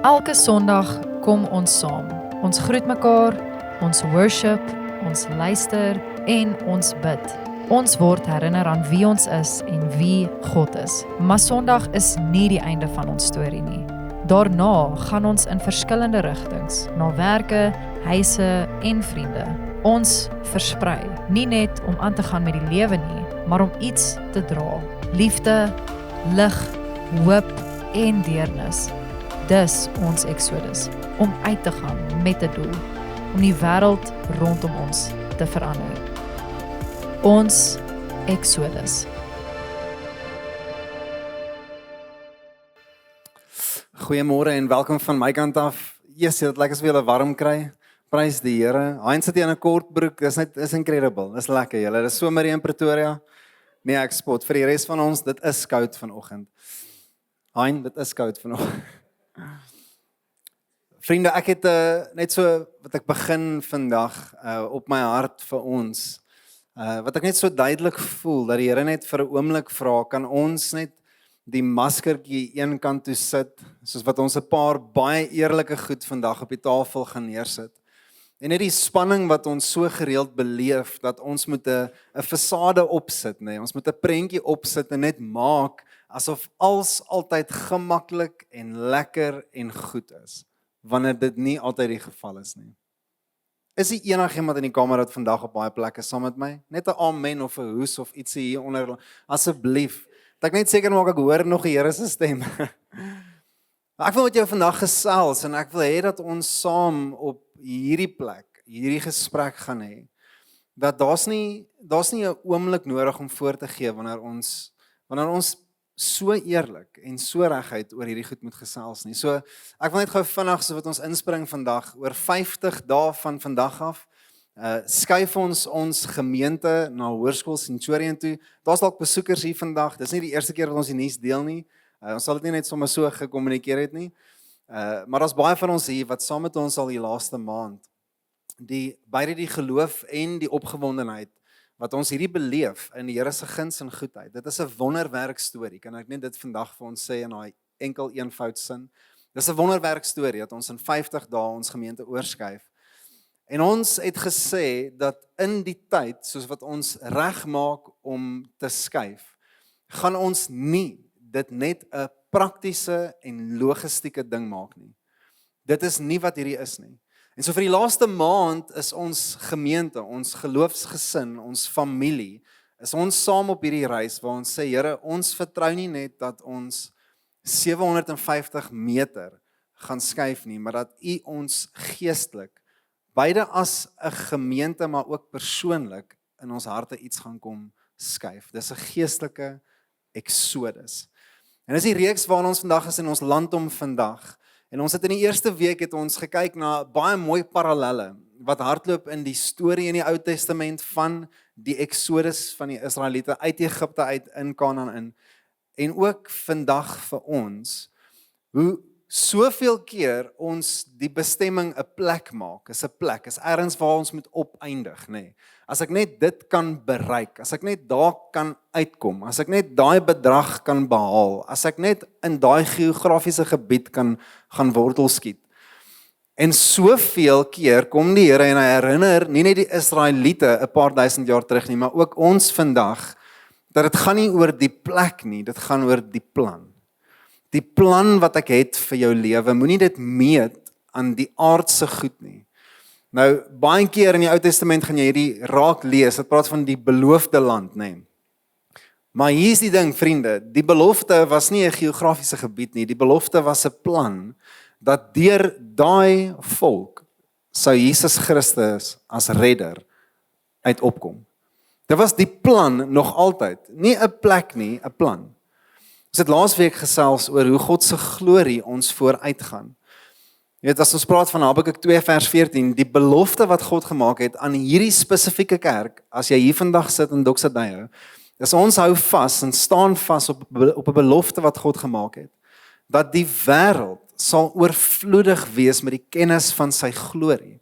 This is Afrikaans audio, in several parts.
Elke Sondag kom ons saam. Ons groet mekaar, ons worship, ons luister en ons bid. Ons word herinner aan wie ons is en wie God is. Maar Sondag is nie die einde van ons storie nie. Daarna gaan ons in verskillende rigtings, na werke, huise en vriende. Ons versprei, nie net om aan te gaan met die lewe nie, maar om iets te dra. Liefde, lig, hoop en deernis. Dis ons Exodus, om uit te gaan met 'n doel, om die wêreld rondom ons te verander. Ons Exodus. Goeiemôre en welkom van my kant af. Yes, dit lyk asof jy 'n warm kry. Prys die Here. Hein sit hier in 'n kort broek. Is incredible. Dis lekker julle. Dis somer hier in Pretoria. Nee, ek spot. Vir die res van ons, dit is koud vanoggend. Hein, dit is koud vanoggend. Vriende, ek het net so wat ek begin vandag op my hart vir ons. Wat ek net so duidelik voel dat die Here net vir 'n oomblik vra, kan ons net die maskertjie een kant toe sit, soos wat ons 'n paar baie eerlike goed vandag op die tafel gaan neersit. En net die spanning wat ons so gereeld beleef, dat ons moet 'n fasade opsit, nee, ons moet 'n prentjie opsit en net maak asof alles altyd gemaklik en lekker en goed is, wanneer dit nie altyd die geval is nie. Is die enigiemand in die kamer wat vandag op baie plekke saam met my? Net 'n amen of 'n hoes of ietsie hier onder, asseblief. Dat ek net seker maak ek hoor nog die Here se stem. Ek wil met jou vandag gesels en ek wil hê dat ons saam op hierdie plek, hierdie gesprek gaan hê. Dat daar's nie 'n oomblik nodig om voor te gee wanneer ons so eerlik en so reguit oor hierdie goed moet gesels nie. So ek wil net gou vinnig so wat ons inspring vandag oor 50 dae van vandag af. Skuif ons gemeente na Hoërskool Centurion toe. Daar's dalk besoekers hier vandag. Dis nie die eerste keer wat ons die nuus deel nie. Ons sal dit nie net sommer so gekommunikeer het nie. Maar daar's baie van ons hier wat saam met ons al die laaste maand beide die geloof en die opgewondenheid wat ons hierdie beleef in die Here se guns en goedheid. Dit is 'n wonderwerk storie. Kan ek net dit vandag vir ons sê in daai enkel eenvoud sin? Dis 'n wonderwerk storie dat ons in 50 dae ons gemeente oorskuif. En ons het gesê dat in die tyd, soos wat ons regmaak om te skuif, gaan ons nie dit net 'n praktiese en logistieke ding maak nie. Dit is nie wat hierdie is nie. En so vir die laaste maand is ons gemeente, ons geloofsgesin, ons familie, is ons saam op hierdie reis waar ons sê, Here, ons vertrou nie net dat ons 750 meter gaan skuif nie, maar dat U ons geestelik, beide as 'n gemeente, maar ook persoonlik in ons harte iets gaan kom skuif. Dis 'n geestelike exodus. En dis die reeks waarna ons vandag is in ons land om vandag. En ons het in die eerste week het ons gekyk na baie mooi parallelle wat hardloop in die storie in die Ou Testament van die exodus van die Israeliete uit Egipte uit in Kanaan in. En ook vandag vir ons, hoe soveel keer ons die bestemming 'n plek maak, is 'n plek, is ergens waar ons moet opeindig, nê. As ek net dit kan bereik, as ek net daar kan uitkom, as ek net daai bedrag kan behaal, as ek net in daai geografiese gebied kan gaan wortel skiet. En soveel keer kom die Here en hy herinner nie net die Israeliete 'n paar duisend jaar terug nie, maar ook ons vandag, dat dit gaan nie oor die plek nie, dit gaan oor die plan. Die plan wat ek het vir jou lewe, moenie dit meet aan die aardse goed nie. Nou, baie keer in die Ou Testament gaan jy hierdie raak lees, dit praat van die beloofde land, nê. Maar hier is die ding, vriende, die belofte was nie 'n geografiese gebied nie, die belofte was 'n plan, dat deur daai volk sou Jesus Christus as redder uit opkom. Dit was die plan nog altyd, nie 'n plek nie, 'n plan. Ons het laasweek gesels oor hoe God se glorie ons vooruitgaan. Jy weet, as ons praat van Habakuk 2 vers 14, die belofte wat God gemaak het aan hierdie spesifieke kerk, as jy hier vandag sit in Doxadeyo, is ons hou vas en staan vas op 'n belofte wat God gemaak het, dat die wêreld sal oorvloedig wees met die kennis van sy glorie.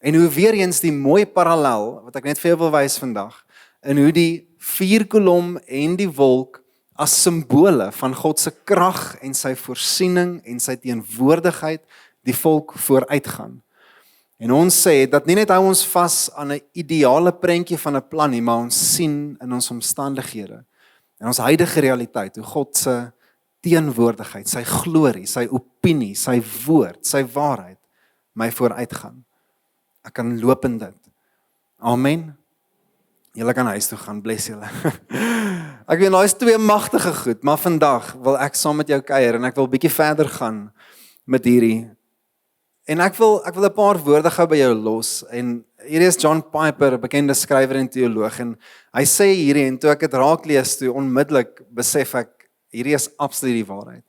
En hoe weer eens die mooi parallel, wat ek net vir jou wil wys vandag, in hoe die vuurkolom en die wolk as simbole van God se krag en sy voorsiening en sy teenwoordigheid die volk vooruitgaan. En ons sê dat nie net hou ons vas aan 'n ideale prentjie van 'n plan nie, maar ons sien in ons omstandighede, in ons huidige realiteit, hoe God se teenwoordigheid, sy glorie, sy opinie, sy woord, sy waarheid my vooruitgaan. Ek kan loop in dit. Amen. Julle kan huis toe gaan, bless julle. Ek weet, daar is twee magtige goed, maar vandag wil ek saam met jou kuier en ek wil bietjie verder gaan met hierdie. En ek wil 'n paar woorde gou by jou los. En hierdie is John Piper, 'n bekende skrywer en teoloog, en hy sê hierdie, en toe ek dit raak lees, toe onmiddellik besef ek, hierdie is absoluut die waarheid.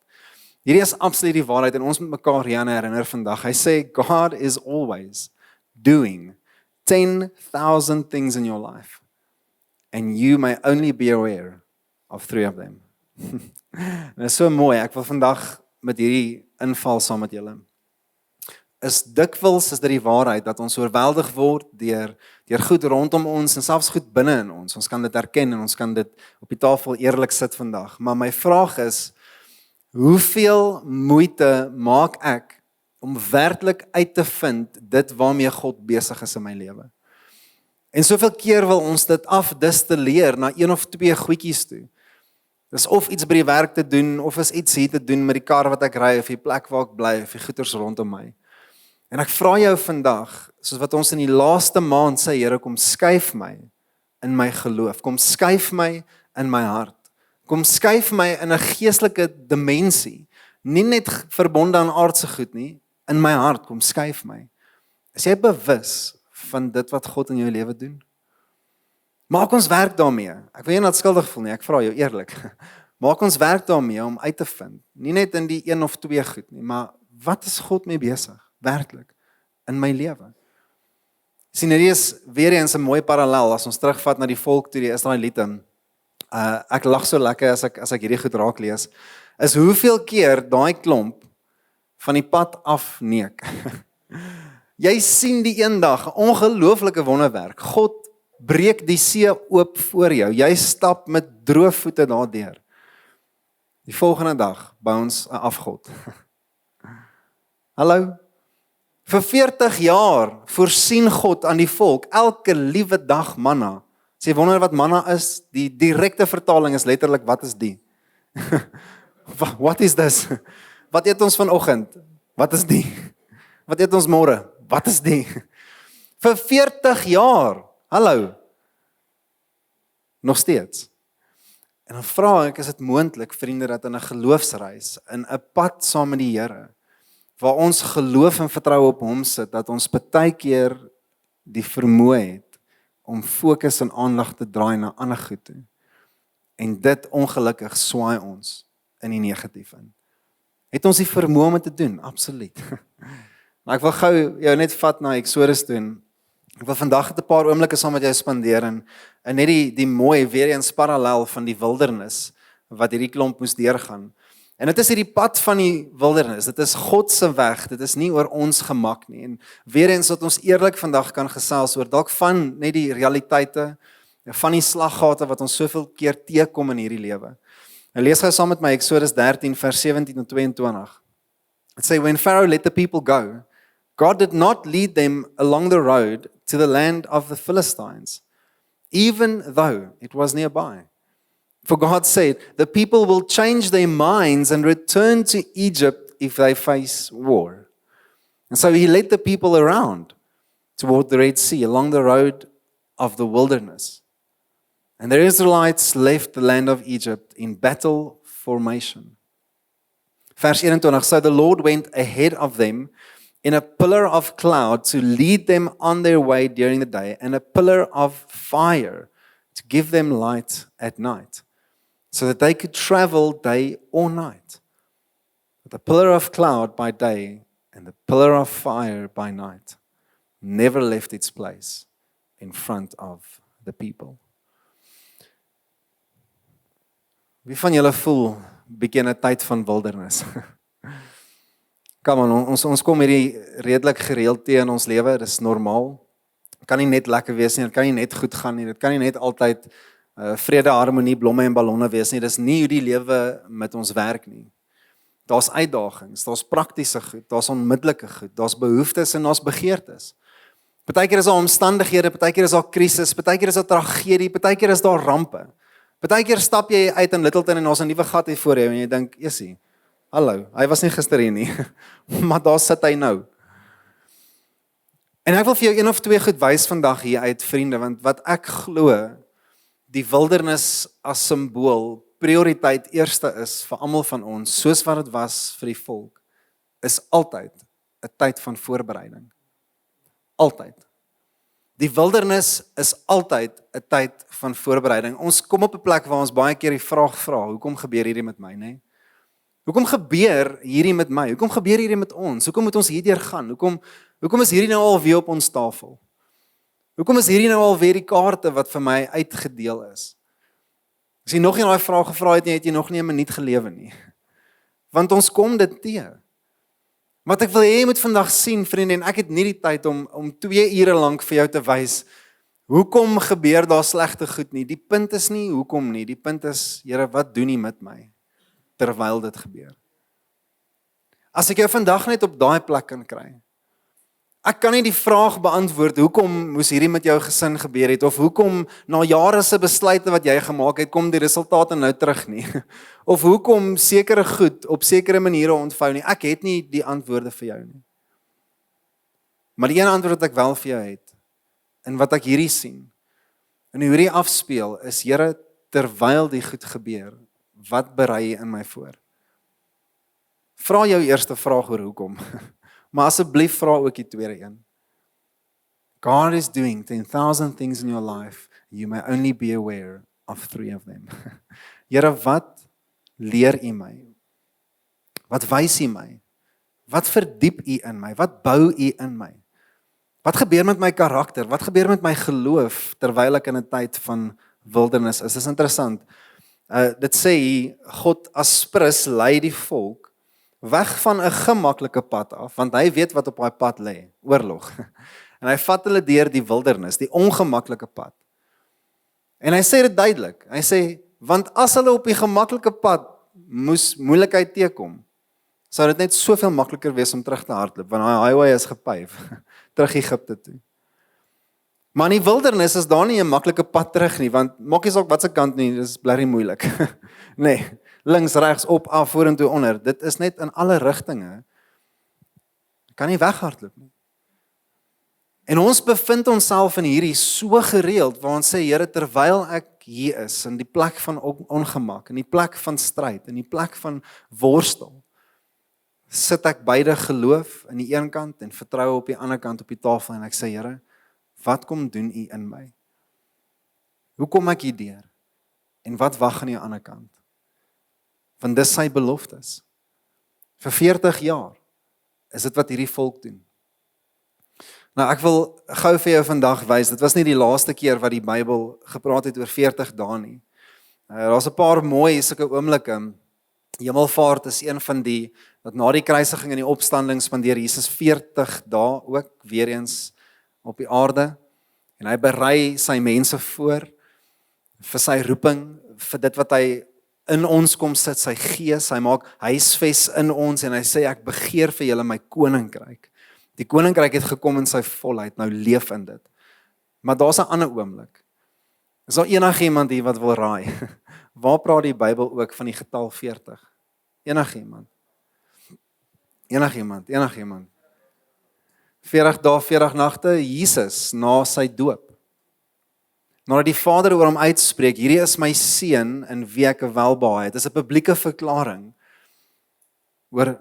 Hierdie is absoluut die waarheid en ons moet mekaar hieraan herinner vandag. Hy sê, God is always doing 10,000 things in your life. And you may only be aware of 3 of them. En dit is so mooi, ek wil vandag met hierdie inval saam met julle. Dikwels is dit die waarheid dat ons oorweldig word deur goed rondom ons en selfs goed binne in ons. Ons kan dit erken en ons kan dit op die tafel eerlik sit vandag. Maar my vraag is, hoeveel moeite maak ek om werklik uit te vind dit waarmee God besig is in my lewe? En soveel keer wil ons dit afdistilleer na 1 of 2 goedjies toe. Dis of iets by die werk te doen, of is iets hier te doen met die kar wat ek ry, of die plek waar ek bly, of die goeders rondom my. En ek vra jou vandag, soos wat ons in die laaste maand sê, Here, kom skuif my in my geloof, kom skuif my in my hart, kom skuif my in 'n geestelike dimensie, nie net verbonde aan aardse goed nie, in my hart, kom skuif my. Is jy bewus van dit wat God in jou lewe doen? Maak ons werk daarmee. Ek wil nie net skuldig voel nie, ek vra jou eerlik. Maak ons werk daarmee om uit te vind, nie net in die 1 of 2 goed nie, maar wat is God mee besig? Werklik, in my lewe. Sien, hier is weer eens 'n mooi parallel, as ons terugvat na die volk toe, die Israeliete. Ek lag so lekker as ek hierdie goed raak lees, is hoeveel keer daai klomp van die pad afneek. Jy sien die eendag 'n ongelooflike wonderwerk. God breek die see oop voor jou. Jy stap met droë voete daardeur. Die volgende dag bou ons 'n afgod. Hallo? Vir 40 jaar voorsien God aan die volk elke liewe dag manna. As jy wonder wat manna is, die direkte vertaling is letterlik, wat is die? What is this? Wat eet ons vanoggend? Wat is die? Wat eet ons môre? Wat is die? Vir 40 jaar. Hallo. Nog steeds. En dan vra ek, is dit moontlik, vriende, dat in 'n geloofsreis, in 'n pad saam met die Here, waar ons geloof en vertroue op hom sit, dat ons baie keer die vermoë het om fokus en aandag te draai na ander goed toe. En dit ongelukkig swaai ons in die negatief in. Het ons die vermoë om dit te doen? Absoluut. Maar ek wil gou jou net vat na Exodus toe. Ek wil vandag 'n paar oomblikke saam met jou spandeer en net die mooi weer eens parallel van die wildernis wat hierdie klomp moes deurgaan. En dit is hierdie pad van die wildernis. Dit is God se weg. Dit is nie oor ons gemak nie. En weer eens dat ons eerlik vandag kan gesels oor dalk van net die realiteite van die slaggate wat ons soveel keer teekom in hierdie lewe. Nou lees gou saam met my Exodus 13 vers 17 en 22. It say, when Pharaoh let the people go, God did not lead them along the road to the land of the Philistines, even though it was nearby. For God said, the people will change their minds and return to Egypt if they face war. And so he led the people around toward the Red Sea, along the road of the wilderness. And the Israelites left the land of Egypt in battle formation. Vers 21, so the Lord went ahead of them in a pillar of cloud to lead them on their way during the day, and a pillar of fire to give them light at night, so that they could travel day or night. The pillar of cloud by day and the pillar of fire by night never left its place in front of the people. Wie van julle voel bietjie in 'n tyd van wildernis? Kom aan, ons kom hierdie redelik gereeld te in ons lewe, dis normaal. Dit kan nie net lekker wees nie, dit kan nie net goed gaan nie, dit kan nie net altyd vrede, harmonie, blomme en ballonne wees nie. Dis nie hoe die lewe met ons werk nie. Daar's uitdagings, daar's praktiese goed, daar's onmiddellike goed, daar's behoeftes en daar's begeertes. Partykeer is daar omstandighede, partykeer is daar krisis, partykeer is daar tragedie, partykeer is daar rampe. Partykeer stap jy uit in Littleton en daar's 'n nuwe gat hier voor jou en jy dink, "Jessie, hallo, hy was nie gister hier nie." Maar daar sit hy nou. En ek wil vir jou een of twee goed wys vandag hier uit, vriende, want wat ek glo, die wildernis as simbool, prioriteit eerste is vir almal van ons, soos wat dit was vir die volk, is altyd 'n tyd van voorbereiding. Altyd. Die wildernis is altyd 'n tyd van voorbereiding. Ons kom op 'n plek waar ons baie keer die vraag vra, hoekom gebeur hierdie met my, nê? Hoekom gebeur hierdie met my? Hoekom gebeur hierdie met ons? Hoekom moet ons hierdeur gaan? Hoekom is hierdie nou al weer op ons tafel? Hoekom is hierdie nou al weer die kaarte wat vir my uitgedeel is? As jy nog nie daai vraag gevra het nie, het jy nog nie 'n minuut gelewe nie. Want ons kom dit teë. Wat ek wil hê jy moet vandag sien, vriende, en ek het nie die tyd om 2 ure lank vir jou te wys, hoekom gebeur daar slegte goed nie. Die punt is nie hoekom nie, die punt is, Here, wat doen U met my terwyl dit gebeur? As ek jou vandag net op daai plek kan kry, ek kan nie die vraag beantwoord, hoekom moes hierdie met jou gesin gebeur het, of hoekom na jare se besluite wat jy gemaak het, kom die resultate nou terug nie, of hoekom sekere goed op sekere maniere ontvou nie. Ek het nie die antwoorde vir jou nie. Maar die een antwoord wat ek wel vir jou het, en wat ek hierdie sien, en hoe hierdie afspeel, is, Here, terwyl die goed gebeur, wat berei jy in my voor? Vra jou eerste vraag oor hoekom. Maar asseblief vra ook die tweede een. God is doing 10,000 things in your life. You may only be aware of 3 of them. Here, wat leer U my? Wat wys U my? Wat verdiep U in my? Wat bou U in my? Wat gebeur met my karakter? Wat gebeur met my geloof terwyl ek in 'n tyd van wildernis is? Dit is interessant. Dit sê God as prins lei die volk weg van 'n gemaklike pad af, want hy weet wat op daai pad lê, oorlog. En hy vat hulle deur die wildernis, die ongemaklike pad. En hy sê dit duidelik. Hy sê, want as hulle op die gemaklike pad moes moeilikheid teekom, sou dit net soveel makliker wees om terug te hardloop, want daai highway is gepave, terug Egipte toe. Maar in die wildernis is daar nie 'n maklike pad terug nie, want maak nie saak wat se kant nie, dis blerrie moeilik. Nee, links, regs, op, af, vorentoe, onder, dit is net in alle rigtinge, kan nie weghardloop nie. En ons bevind onsself in hierdie so gereeld, waar ons sê, Here, terwyl ek hier is, in die plek van ongemak, in die plek van stryd, in die plek van worstel, sit ek beide geloof aan die een kant en vertroue op die ander kant op die tafel en ek sê, Here, wat kom doen U in my? Hoe kom ek hier deur? En wat wag aan die ander kant? Want dis sy beloftes. Vir 40 jaar is dit wat hierdie volk doen. Nou ek wil gou vir jou vandag wys, dit was nie die laaste keer wat die Bybel gepraat het oor 40 dae nie. Daar's 'n paar mooi sulke oomblikke. Hemelvaart is een van die, dat na die kruisiging en die opstanding spandeer Jesus 40 dae ook weer eens op die aarde, en hy berei sy mense voor vir sy roeping, vir dit wat hy in ons kom sit, sy gees, hy maak huisves in ons, en hy sê, ek begeer vir julle my koninkryk. Die koninkryk het gekom in sy volheid, nou leef in dit. Maar daar's 'n ander oomblik. Is daar enigiemand hier wat wil raai? Waar praat die Bybel ook van die getal 40? Enigiemand? 40 dae, 40 nagte, Jesus na sy doop. Nadat die Vader oor hom uitspreek, hierdie is my seun in wie ek welbehaag het. Dit is 'n publieke verklaring oor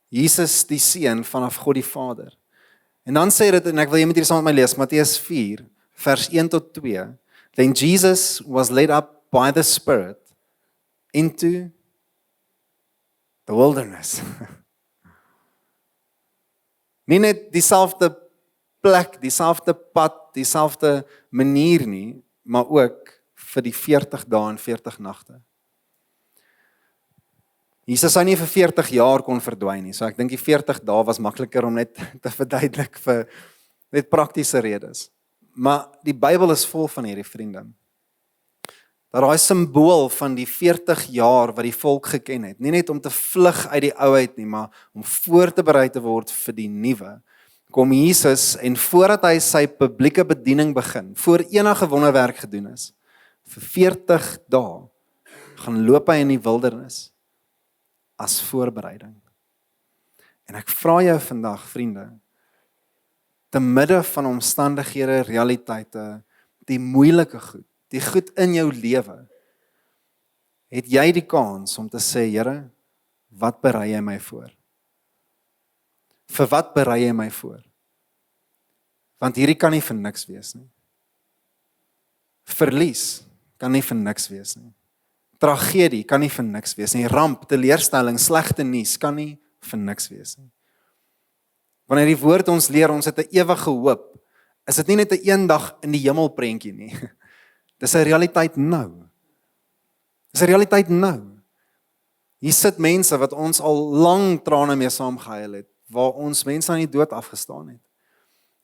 Jesus die seun vanaf God die Vader. En dan sê dit, en ek wil jy moet hier saam met my lees, Matteus 4, vers 1 tot 2. Then Jesus was led up by the Spirit into the wilderness. Nie net dieselfde plek, dieselfde pad, dieselfde manier nie, maar ook vir die 40 dae en 40 nagte. Jesus sou nie vir 40 jaar kon verdwyn nie, so ek dink die 40 dae was makliker om net te verduidelik vir net praktiese redes. Maar die Bybel is vol van hierdie vriende. dat daai simbool van die 40 jaar wat die volk geken het, nie net om te vlug uit die ouheid nie, maar om voor te berei te word vir die nuwe, kom Jesus en voordat hy sy publieke bediening begin, voor enige wonderwerk gedoen is, vir 40 dae, gaan loop hy in die wildernis, as voorbereiding. En ek vra jou vandag, vriende, te midde van omstandighede, realiteite, die moeilike goed, die goed in jou lewe, het jy die kans om te sê, Here, wat berei jy my voor? Vir wat berei jy my voor? Want hierdie kan nie vir niks wees nie. Verlies kan nie vir niks wees nie. Tragedie kan nie vir niks wees nie. Ramp, teleurstelling, slegte nuus kan nie vir niks wees nie. Wanneer die woord ons leer, ons het 'n ewige hoop, is dit nie net 'n eendag in die hemel prentjie nie. Dis 'n realiteit nou. Dis 'n realiteit nou. Hier sit mense wat ons al lang trane mee saamgehuil het, waar ons mense aan die dood afgestaan het.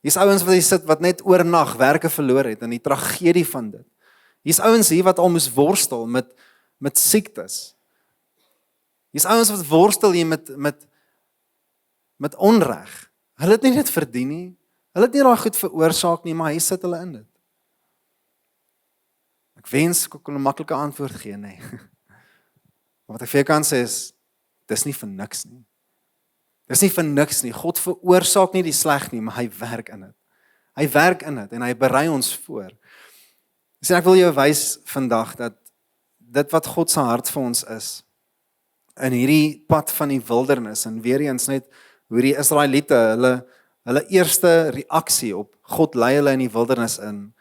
Hier's ouens wat hier sit wat net oornag werke verloor het in die tragedie van dit. Hier's ouens hier wat al moes worstel met siektes. Hier's ouens wat worstel hier met onreg. Hulle het nie dit verdien nie. Hulle het nie daai goed veroorsaak nie, maar hy sit hulle in dit. Ek wens ek kon 'n maklike antwoord gee, nee. Maar wat ek vir jou kan sê is, dis nie vir niks nie. Dis nie vir niks nie. God veroorsaak nie die sleg nie, maar hy werk in dit. Hy werk in dit en hy berei ons voor. Ek wil jou wys vandag dat dit wat God se hart vir ons is, in hierdie pad van die wildernis, en weer eens net hoe die Israeliete, hulle eerste reaksie op God lei hulle in die wildernis in,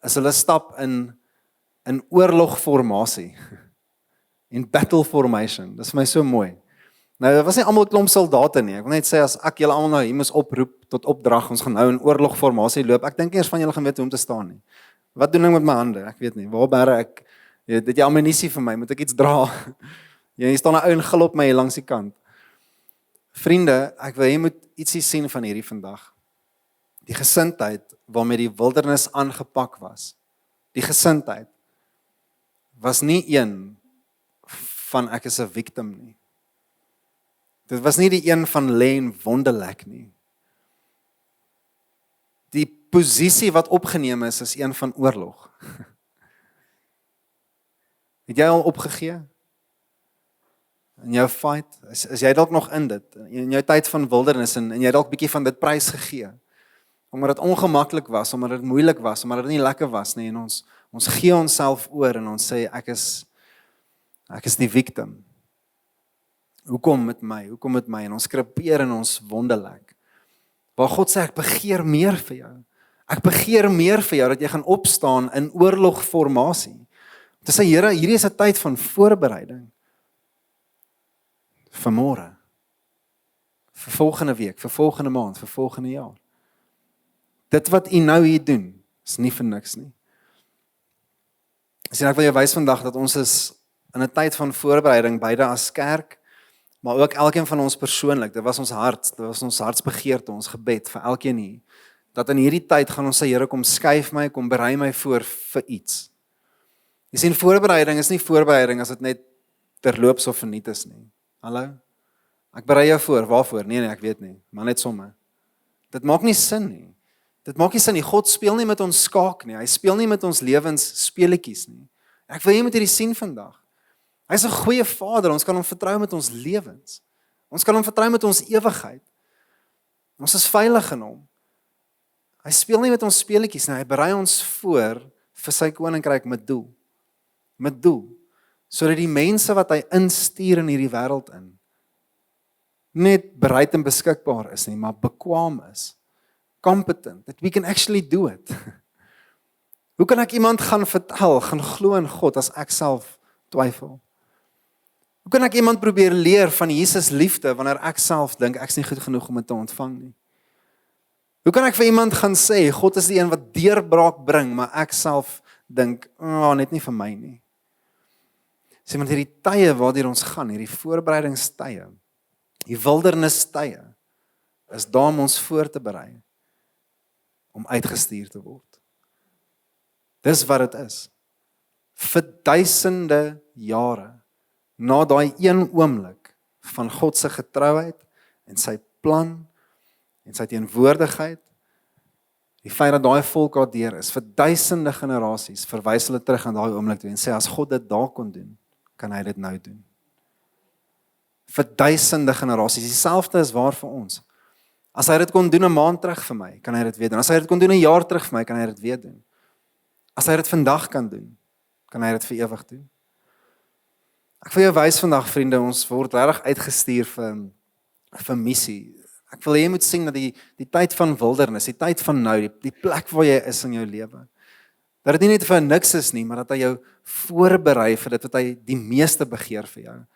is hulle stap in oorlogformasie, in battle formation. Dis vir my so mooi. Nou, dit was nie almal 'n klomp soldate nie. Ek wil net sê, as ek julle almal nou hier moes oproep tot opdrag, ons gaan nou in oorlogformasie loop, ek dink nie eers van julle gaan weet hoe om te staan nie. Wat doen ek met my hande? Ek weet nie. Waar bære ek? Dit jy ammunisie vir my, moet ek iets dra? Jy staan 'n ou en gil op my hier langs die kant. Vriende, ek wil jy moet ietsie sien van hierdie vandag. Die gesindheid waarmee die wildernis aangepak was. Die gesindheid was nie een van ek is 'n victim nie. Dit was nie die een van lê en wonderlek nie. Die posisie wat opgeneem is een van oorlog. Het jy al opgegee? In jou fight? Is jy dalk nog in dit? In jou tyd van wildernis en jy dalk bietjie van dit prys gegee? Omdat dit ongemaklik was, omdat dit moeilik was, omdat dit nie lekker was nie, en ons gee onsself oor en ons sê ek is die victim. Hoekom met my? Hoekom met my? En ons krepeer in ons wonderlek. Waar God sê ek begeer meer vir jou. Ek begeer meer vir jou dat jy gaan opstaan in oorlogformasie. Te sê Here, hierdie is 'n tyd van voorbereiding. Vir môre. Vir volgende week, vir volgende maand, vir volgende jaar. Dit wat u nou hier doen, is nie vir niks nie. Ek wil jou wys vandag dat ons is in 'n tyd van voorbereiding, beide as kerk, maar ook elkeen van ons persoonlik. Dit was ons hart, dit was ons hartsbegeerte, ons gebed vir elkeen hier. Dat in hierdie tyd gaan ons sê, Here, kom skuif my, kom berei my voor vir iets. Jy sien, voorbereiding is nie voorbereiding as dit net terloops of verniet is nie. Hallo? Ek berei jou voor, waarvoor? Nee, ek weet nie, maar net somme. Dit maak nie sin nie. Dit maak nie sin nie. God speel nie met ons skaak nie. Hy speel nie met ons lewens speletjies nie. Ek wil jy moet hierdie sien vandag. Hy is 'n goeie Vader, ons kan hom vertrou met ons lewens. Ons kan hom vertrou met ons ewigheid. Ons is veilig in hom. Hy speel nie met ons speletjies nie, hy berei ons voor vir sy koninkryk met doel. Met doel. Sodat die mense wat hy instuur in hierdie wêreld in, net bereid en beskikbaar is nie, maar bekwaam is. Competent, that we can actually do it. Hoe kan ek iemand gaan vertel, gaan glo in God as ek self twyfel? Hoe kan ek iemand probeer leer van Jesus liefde wanneer ek self dink ek's nie goed genoeg om dit te ontvang nie? Hoe kan ek vir iemand gaan sê God is die een wat deurbraak bring, maar ek self dink, net nie vir my nie. Sê want hierdie tye waardeur ons gaan, hierdie voorbereidingstye, die wildernistye, is daar om ons voor te berei om uitgestuur te word. Dis wat dit is. vir duisende jare, na daai een oomblik van God se getrouheid en sy plan en sy teenwoordigheid, die feit dat daai volk daar deur is, vir duisende generasies, verwys hulle terug aan daai oomblik toe en sê, as God dit daar kon doen, kan hy dit nou doen. Vir duisende generasies, dieselfde is waar vir ons. As hy dit kon doen 'n maand terug vir my, kan hy dit weer doen. As hy dit kon doen 'n jaar terug vir my, kan hy dit weer doen. As hy dit vandag kan doen, kan hy dit vir ewig doen. Ek wil jou wys vandag, vriende, ons word regtig uitgestuur vir missie. Ek wil hê jy moet sien dat die tyd van wildernis, die tyd van nou, die plek waar jy is in jou lewe, dat dit nie net vir niks is nie, maar dat hy jou voorberei vir dit wat hy die meeste begeer vir jou.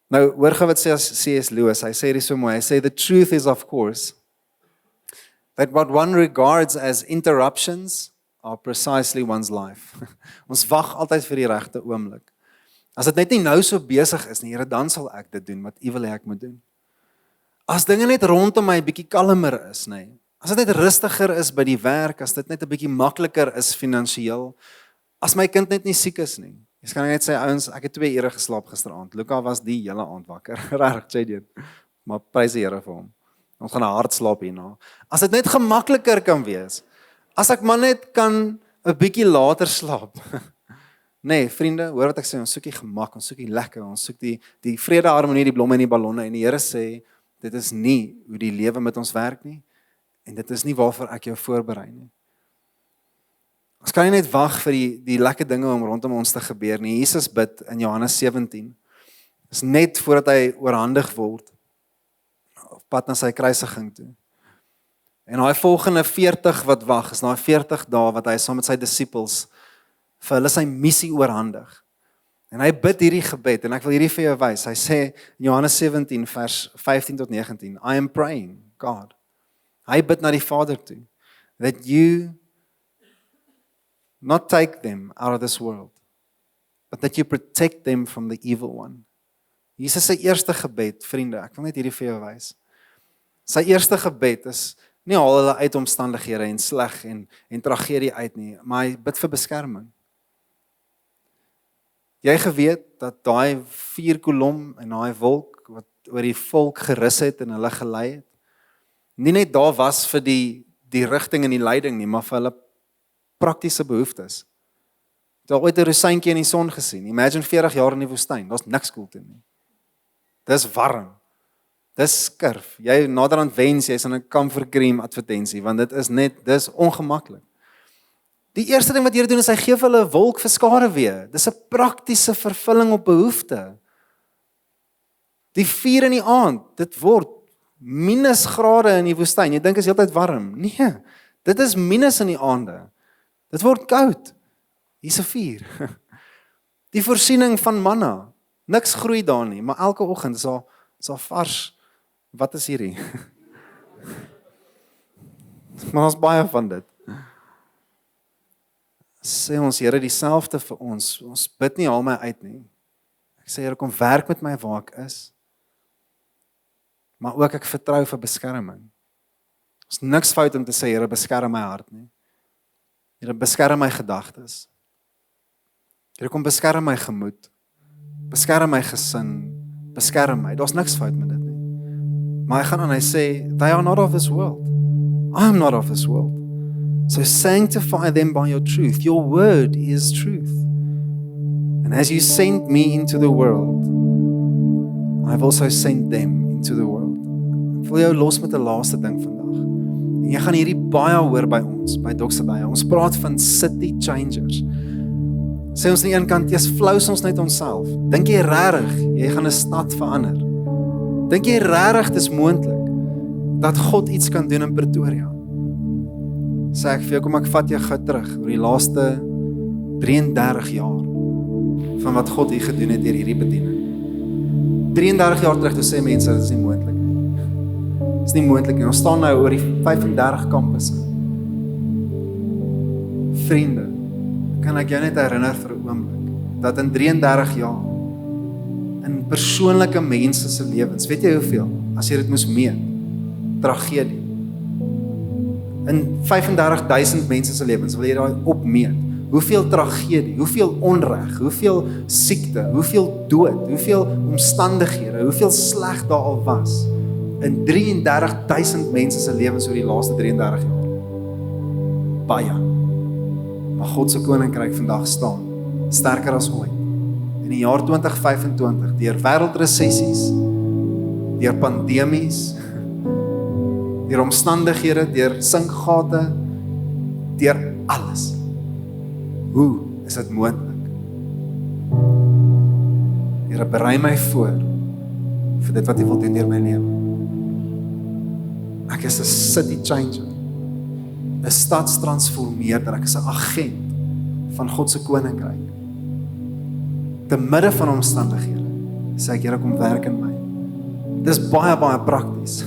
Nou, hoor gou wat sê C.S. Lewis, hy sê dit so mooi, hy sê, the truth is of course, that what one regards as interruptions are precisely one's life. Ons wag altyd vir die regte oomblik. As dit net nie nou so besig is nie, Here, dan sal ek dit doen, wat U wil hê ek moet doen. As dinge net rondom my 'n bietjie kalmer is, nê. As dit net rustiger is by die werk, as dit net 'n bietjie makliker is finansiëel, as my kind net nie siek is nie. Jy kan net sê, ouens, ek het 2 ure geslaap gisteraand. Luka was die hele aand wakker. Regtig, Jadian. Maar prys die Here vir hom. Ons gaan 'n hard slaap hierna. As dit net gemakliker kan wees. As ek maar net kan 'n bietjie later slaap. Nee, vriende, hoor wat ek sê, ons soek die gemak, ons soek die lekker, ons soek die vrede, harmonie, die blomme en die ballonne, en die Here sê, dit is nie hoe die lewe met ons werk nie, en dit is nie waarvoor ek jou voorberei nie. Ons kan nie net wag vir die lekker dinge om rondom ons te gebeur nie. Jesus bid in Johannes 17, is net voordat hy oorhandig word, op pad na sy kruisiging toe. En daai volgende 40 wat wag, is daai 40 dae wat hy saam met sy disippels vir hulle sy missie oorhandig. En hy bid hierdie gebed, en ek wil hierdie vir jou wys. Hy sê in Johannes 17 vers 15 tot 19, I am praying, God. Hy bid na die Vader toe, that you not take them out of this world, but that you protect them from the evil one. Jesus se eerste gebed, vriende, ek wil net hierdie vir jou wys. Sy eerste gebed is nie al hulle uit omstandighede en sleg en tragedie uit nie, maar hy bid vir beskerming. Jy geweet dat daai 4 kolom en daai wolk wat oor die volk gerus het en hulle gelei het, nie net daar was vir die rigting en die leiding nie, maar vir hulle praktiese behoeftes. Het al ooit 'n rosientjie in die son gesien? Imagine 40 jaar in die woestyn, daar's niks koel toe nie. Dis warm. Dis skurf. Jy naderhand wens jy's in 'n comfort cream advertensie, want dis ongemaklik. Die eerste ding wat Here doen is hy gee vir hulle 'n wolk vir skaduwee. Dis 'n praktiese vervulling op behoefte. Die vuur in die aand, dit word minus grade in die woestyn. Jy dink is heeltyd warm. Nee, dit is minus in die aande. Dit word koud. Hier's 'n vuur. Die voorsiening van manna. Niks groei daar nie, maar elke oggend is daar vars. Wat is hierdie? Maar ons baie van dit. Sê ons, Here, dieselfde vir ons. Ons bid nie al my uit nie. Ek sê, Here, kom werk met my waar ek is. Maar ook ek vertrou vir beskerming. Ons niks fout om te sê, Here, beskerm my hart nie. Here, beskerm my gedagtes. Here, kom beskerm my gemoed. Beskerm my gesin. Beskerm my. Daar's niks fout met dit nie. Maar hy gaan aan, hy sê, they are not of this world. I am not of this world. So sanctify them by your truth. Your word is truth. And as you sent me into the world, I've also sent them into the world. Ek wil jou los met 'n laaste ding vandag. En jy gaan hierdie baie hoor by ons, by Dokse Baie. Ons praat van city changers. Sê ons aan die een kant, jy's flous ons net onsself. Dink jy regtig jy gaan 'n stad verander? Dink jy regtig dis moontlik dat God iets kan doen in Pretoria? Sê ek vir jou, kom ek vat jou gou terug oor die laaste 33 jaar van wat God hier gedoen het deur hierdie bediening. 33 jaar terug toe sê mense dit is nie moontlik nie. Dit is nie moontlik nie. Ons staan nou oor die 35 kampusse. Vriende, kan ek jou net herinner vir 'n oomblik dat in 33 jaar in persoonlike mense se lewens, weet jy hoeveel, as jy dit moes meet, tragedie. In 35,000 mense se lewens, wil jy daai opmeet, hoeveel tragedie, hoeveel onreg, hoeveel siekte, hoeveel dood, hoeveel omstandighede, hoeveel sleg daar al was in 33,000 mense se lewens oor die laaste 33 jaar. Baie. Maar God se koninkryk vandag staan sterker as ooit. In die jaar 2025, deur wêreldresessies, deur pandemies, deur omstandighede, deur sinkgate, deur alles. Hoe is dit moontlik? Here, berei my voor vir dit wat U wil doen deur my lewe. Ek is 'n city changer, 'n stadstransformeerder, ek is 'n agent van God se koninkryk. Te midde van omstandighede, sê ek, Here, kom werk in my. Dis baie, baie prakties.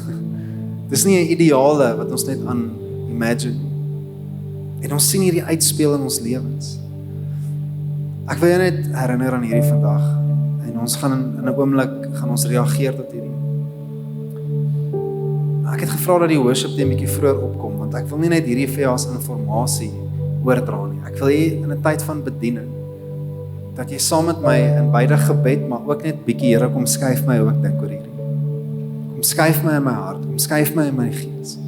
Dis nie 'n ideale wat ons net aan imagine. En ons sien hierdie uitspeel in ons lewens. Ek wil jou net herinner aan hierdie vandag. En ons gaan in 'n oomblik gaan ons reageer tot hierdie. Ek het gevra dat die worship team bietjie vroeër opkom, want ek wil nie net hierdie vir jou as informasie oordra nie. Ek wil jy in 'n tyd van bediening, dat jy saam met my in beide gebed, maar ook net bietjie, Here, kom skuif my hoe ek dink oor hierdie. Kom skuif my in my hart, kom skuif my in my gees.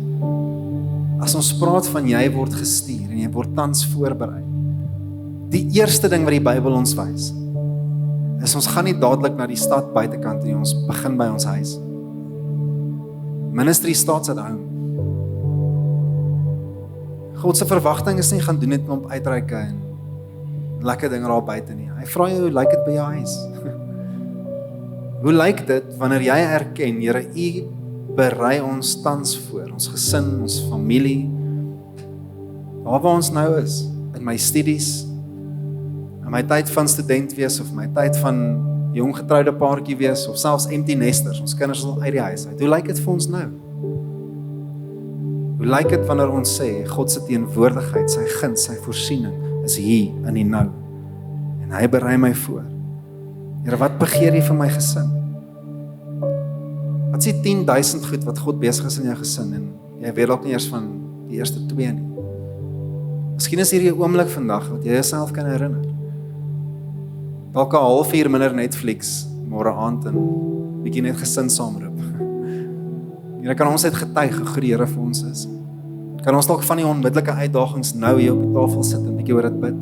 As ons praat van jy word gestuur en jy word tans voorberei, die eerste ding wat die Bybel ons wys, is ons gaan nie dadelik na die stad buitekant nie, ons begin by ons huis. Ministry starts at home. God se verwagting is nie gaan doen net om uitreike en lekker dinge daar buite nie. Hy vra jou, hoe lyk dit by jou huis? Hoe lyk dit wanneer jy erken, Here, U berei ons tans voor, ons gesin, ons familie, daar waar ons nou is, in my studies, in my tyd van student wees, of my tyd van jong getroude paartjie wees, of selfs empty nesters, ons kinders al uit die huis uit. Hoe lyk dit vir ons nou? Hoe lyk dit wanneer ons sê, God se teenwoordigheid, sy guns, sy voorsiening, is hier in die nou, en hy berei my voor. Here, wat begeer jy vir my gesin? Wat is die 10,000 goed wat God besig is in jou gesin, en jy weet ook nie eers van die eerste 2 nie. Miskien is hierdie 'n oomblik vandag, wat jy jouself kan herinner. Dalk 'n halfuur minder Netflix, môre aand, en bietjie net gesin saamroep. Here, kan ons net getuig hoe goed die Here vir ons is? Kan ons dalk van die onmiddellike uitdagings nou hier op die tafel sit en bietjie oor dit bid?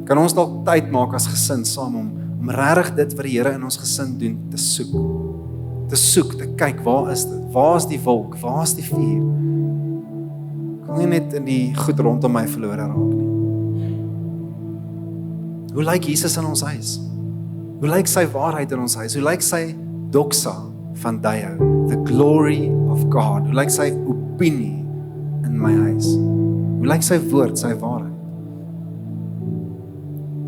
Kan ons dalk tyd maak as gesin saam om regtig dit wat die Here in ons gesin doen te soek? Te kyk, waar is dit? Waar is die wolk? Waar is die vuur? Ek wil nie net in die goed rondom my verlore raak nie. Hoe lyk Jesus in ons huis? Hoe lyk sy waarheid in ons huis? Hoe lyk sy doxa van Dio? The glory of God. Hoe lyk sy opinie in my huis? Hoe lyk sy woord, sy waarheid?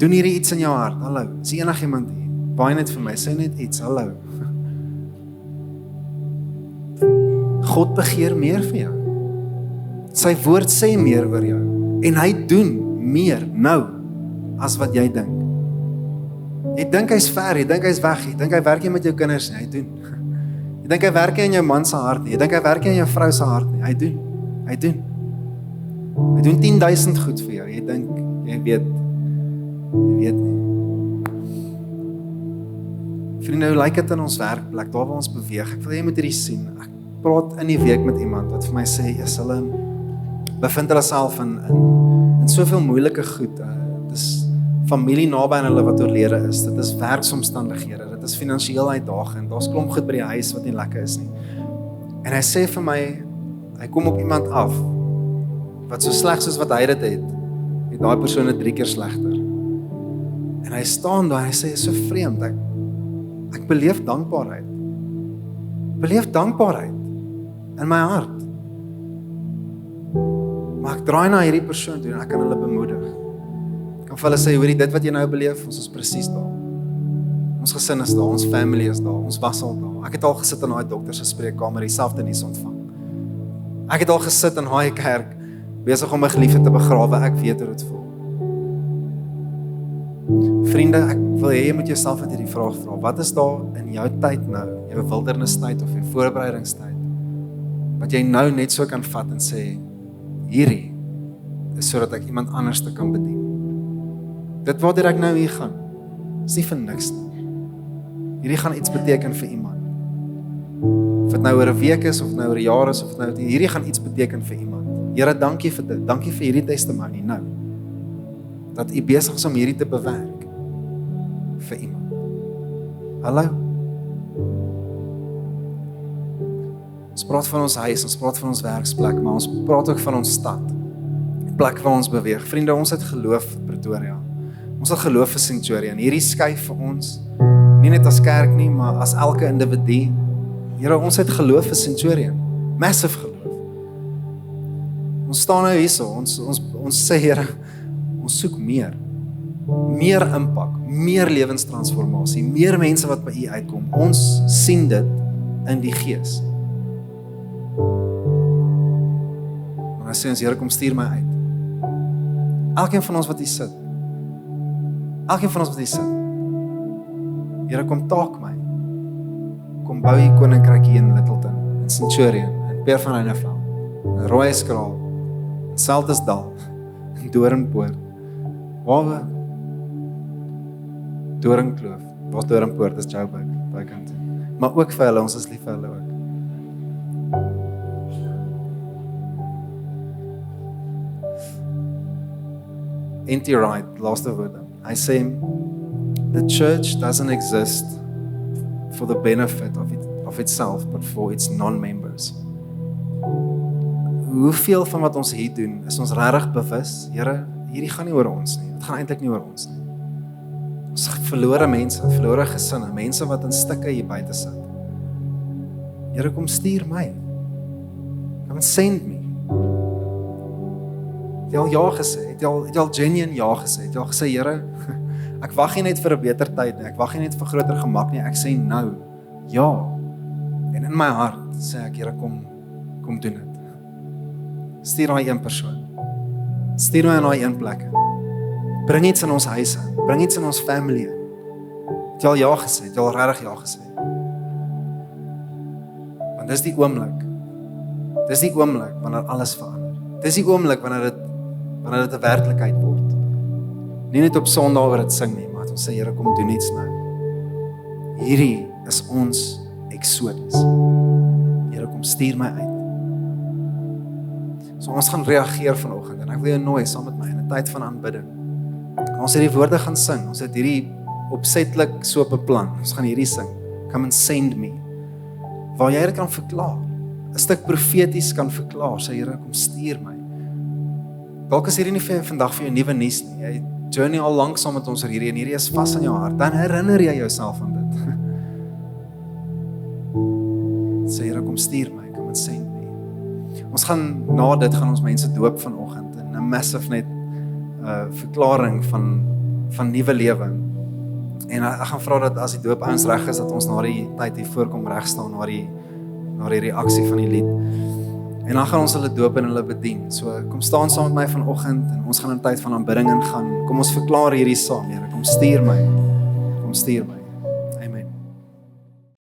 Doen hierdie iets in jou hart? Hallo, is enigiemand hier? Baie net vir my, sê net iets, hallo. God begeer meer vir jou. Sy woord sê meer oor jou. En hy doen meer nou, as wat jy dink. Jy dink hy's ver, jy dink hy's weg, jy dink hy werk nie met jou kinders nie, hy doen. Jy dink hy werk nie in jou man se hart nie, jy dink hy werk nie in jou vrou se hart nie, hy doen. Hy doen 10,000 goed vir jou, jy dink, jy weet nie. Vriende, hoe lyk dit in ons werkplek, daar waar ons beweeg? Ek wil jy moet hierdie sien. Ek praat in die week met iemand wat vir my sê, hulle bevind hulle self in soveel moeilike goed. Dit is familie naby aan hulle wat oorlede is. Dit is werksomstandighede. Dit is finansiëel uitdagend. Daar's klomp goed by die huis wat nie lekker is nie. En hy sê vir my, hy kom op iemand af wat so sleg soos wat hy dit het daai persoon 3 keer slegter. En hy staan daar en hy sê, is so vreemd. Ek beleef dankbaarheid. Beleef dankbaarheid in my hart. Maar ek draai na hierdie persoon toe en ek kan hulle bemoedig. Ek kan vir hulle sê, hoorie, dit wat jy nou beleef, ons is presies daar. Ons gesin is daar, ons family is daar, ons was al daar. Ek het al gesit in daai dokter se spreekkamer, dieselfde nuus ontvang. Ek het al gesit in daai kerk, besig om my geliefde te begrawe, ek weet hoe dit voel. Vriende, ek wil hê jy moet jouself net hierdie vraag vra. Wat is daar in jou tyd nou, jou wildernistyd of jou voorbereidingstyd, wat jy nou net so kan vat en sê, hierdie is sodat ek iemand anders te kan bedien. Dit waartoe ek nou hier gaan, is nie vir niks nie. Hierdie gaan iets beteken vir iemand. Of dit nou oor 'n week is, of dit nou oor 'n jaar is, of dit nou, hierdie gaan iets beteken vir iemand. Here, dankie vir dit. Dankie vir hierdie testimonie nou. Dat U besig is om hierdie te bewerk vir iemand. Hallo? Ons praat van ons huis, ons praat van ons werksplek, maar ons praat ook van ons stad. Die plek waar ons beweeg. Vriende, ons het geloof vir Pretoria. Ons het geloof vir Centurion. Hierdie skuif vir ons, nie net as kerk nie, maar as elke individu. Here, ons het geloof vir Centurion. Massive geloof. Ons staan nou hierso, ons sê, Here, ons soek meer. Meer impak, meer lewenstransformasie, meer mense wat by U uitkom. Ons sien dit in die gees. Maar dan sê ons, Here, kom stuur my uit. Elkeen van ons wat hier sit. Elkeen van ons wat hier sit. Here, kom taak my. Kom bou U koninkryk hier in Littleton, in Centurion, in Peer van Reineveld, in Rooieskraal, in Seltersdal, in Doornpoort. Waar Doringkloof, waar Doornpoort is Joburg, daai kant toe. Maar ook vir hulle, ons is lief vir hulle ook. N.T. Wright, laaste woorde. Hy sê, the church doesn't exist for the benefit of itself, but for its non-members. Hoeveel van wat ons hier doen, is ons regtig bewus, Here, hierdie gaan nie oor ons nie, dit gaan eintlik nie oor ons nie. Ons verlore mense, verlore gesinne, mense wat in stikke hier buite sit. Here, kom stuur my. Come and send me. Het jy al ja gesê? Het jy al genuine ja gesê? Het jy al gesê, Here, ek wag nie net vir 'n beter tyd nie, ek wag nie net vir groter gemak nie, ek sê nou, ja. En in my hart sê ek, Here, kom doen dit. Stuur daai een persoon. Stuur my in daai een plek. Bring iets in ons huise, bring iets in ons family. Het jy al ja gesê? Het jy al regtig ja gesê? Want dis die oomblik. Dis die oomblik wanneer alles verander. Dis die oomblik wanneer dit 'n werklikheid word. Nie net op Sondag oor dit sing nie, maar ons sê, Here, kom doen iets nou. Hierdie is ons Exodus. Here, kom stuur my uit. So ons gaan reageer vanoggend en ek wil jou nooi saam met my in 'n tyd van aanbidding. Ons het die woorde gaan sing. Ons het hierdie opsetlik so beplan. Ons gaan hierdie sing. Come and send me. Waar jy dit kan verklaar. 'n Stuk profeties kan verklaar. Sê, Here, kom stuur my. Dalk is hierdie nie vir vandag vir jou nuwe nuus nie. Jy journey al lank saam met ons oor hierdie en hierdie is vas in jou hart. Dan herinner jy jouself aan dit. Sê, Here, kom stuur my. Come and send me. Ons gaan na dit gaan ons mense doop vanoggend en 'n massive net verklaring van nuwe lewe. En ek gaan vra dat as die doop ouens reg is, dat ons na die tyd hier voorkom reg staan na die reaksie van die lied. En dan gaan ons hulle doop en hulle bedien. So kom staan saam met my vanoggend en ons gaan in 'n tyd van aanbidding ingaan. Kom ons verklaar hierdie saam, Here. Kom stuur my. Kom stuur my.